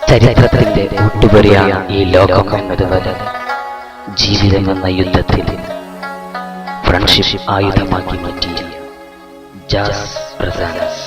ചരിത്രത്തിന്റെ കൂട്ടുപടിയാണ് ഈ ലോകം എന്നതുവരെ ജീവിതം എന്ന യുദ്ധത്തിൽ ഫ്രണ്ട്ഷിപ്പ് ആയുധമാക്കി മാറ്റിയ ജാസ് പ്രസാൻസ്.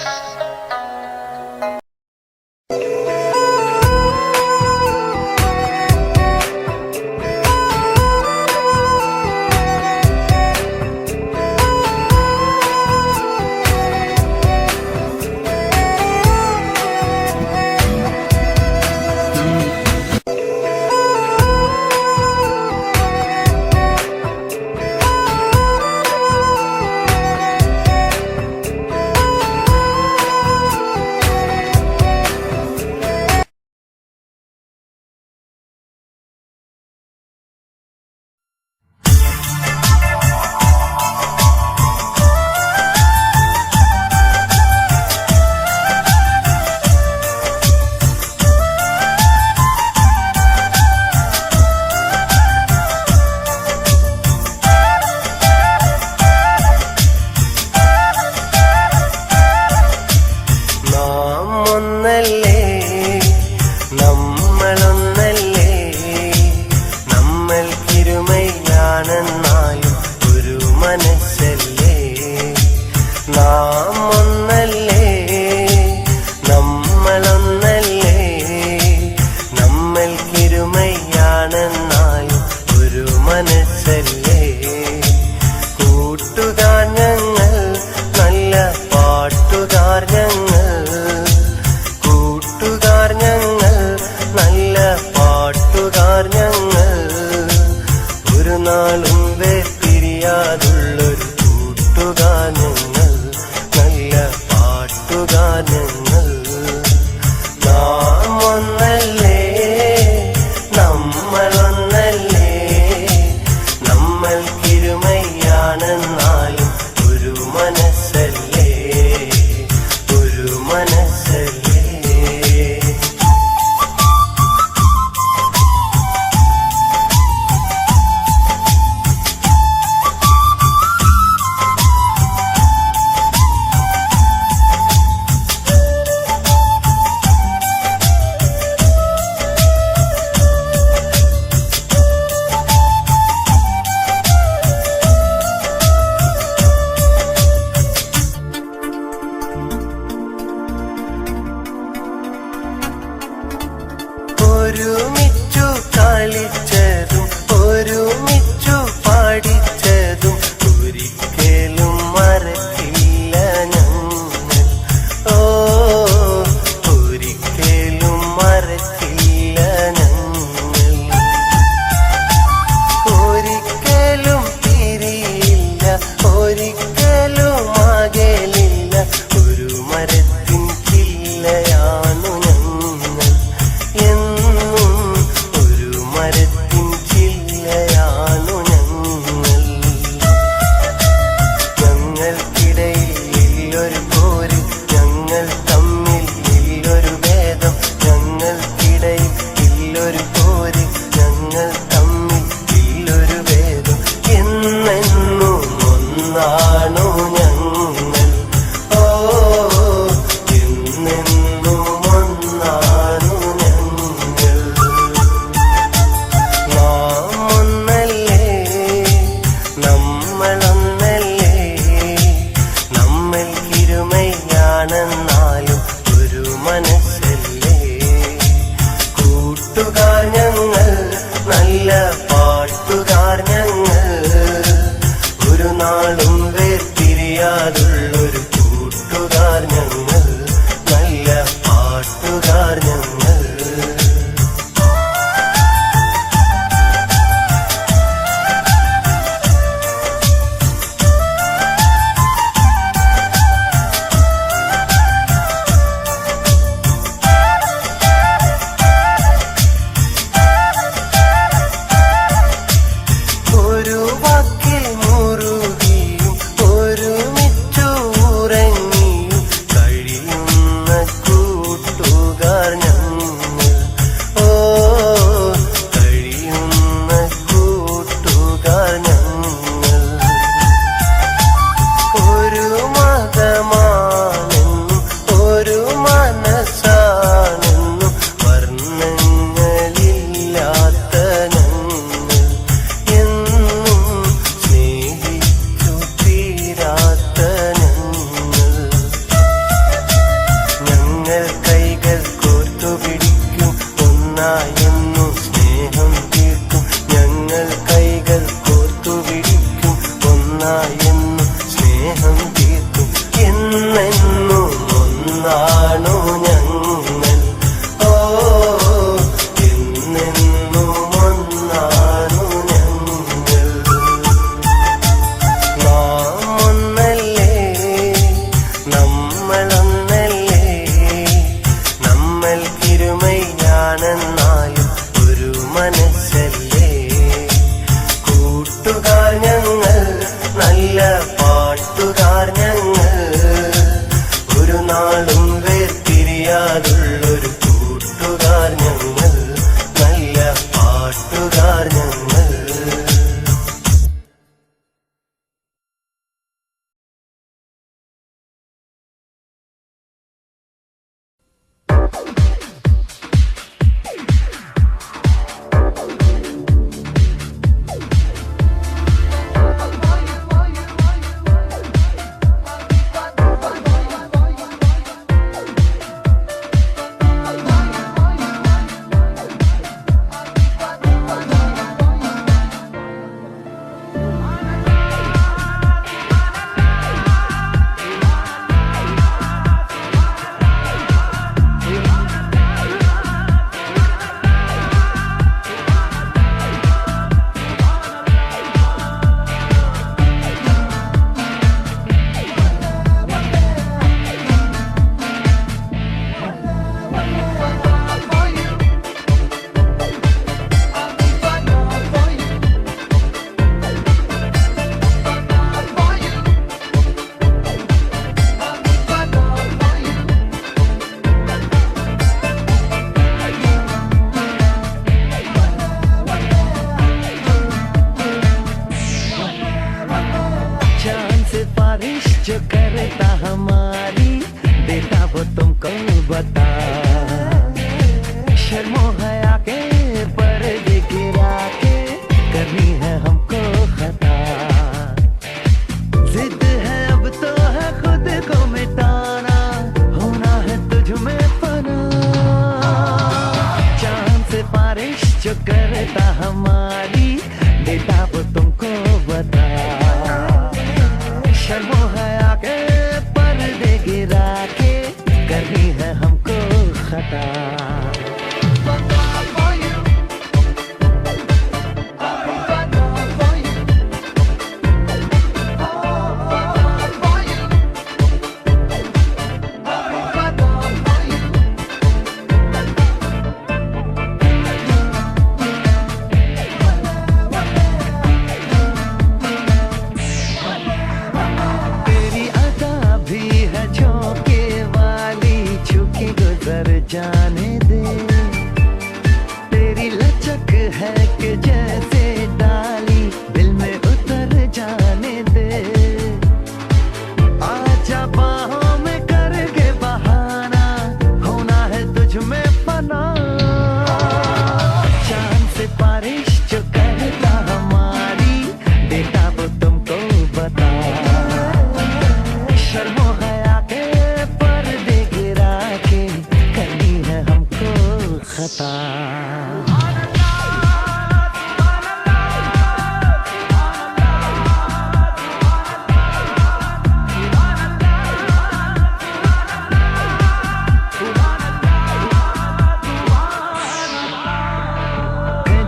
ഒരുമിച്ചു കളിച്ചതും ഒരുമിച്ചു പാടിച്ചതും ഒരിക്കലും മറക്കില്ല ഞങ്ങൾ. ഓ ഒരിക്കലും മറക്കില്ല ഞങ്ങൾ. ഒരിക്കലും തിരിയില്ല, ഒരിക്കലും അകലില്ല. ഒരു മരത്തിൻ ചില്ലയാണു ഞങ്ങൾ. നമ്മളൊന്നല്ലേ, നമ്മൾക്കിരുമയാണെന്നാലും ഒരു മനസ്സല്ലേ. കൂട്ടുകാർ ഞങ്ങൾ, നല്ല പാട്ടുകാർ ഞങ്ങൾ, ഒരു നാളും വേർപിരിയാതുള്ളൊരു കൂട്ടുകാർ ഞങ്ങൾ, നല്ല പാട്ടുകാർ ഞങ്ങൾ. जो करता हमारी देता वो तुमको बता, शर्मो हया के पर्दे गिरा के करनी है हमको खता। जिद है अब तो है खुद को मिटाना, होना है तुझ में फना। चांद से बारिश जो करता हमारी देता वो तुमको बता, शर्मो हया के पर्दे गिरा के करनी है हमको खता। जाने दे तेरी लचक है कि जैसे डाली दिल में उतर जाने दे। आजा बाहों में करके बहाना, होना है तुझ में फना। चांद से बारिश जो करता हमारी देता वो तुमको बता, शर्मो हया के पर्दे गिरा के करनी है हमको खता।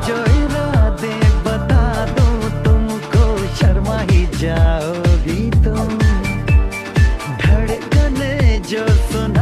जो इरादे बता दूं तुमको शर्मा ही जाओगी तुम, धड़कने जो सुना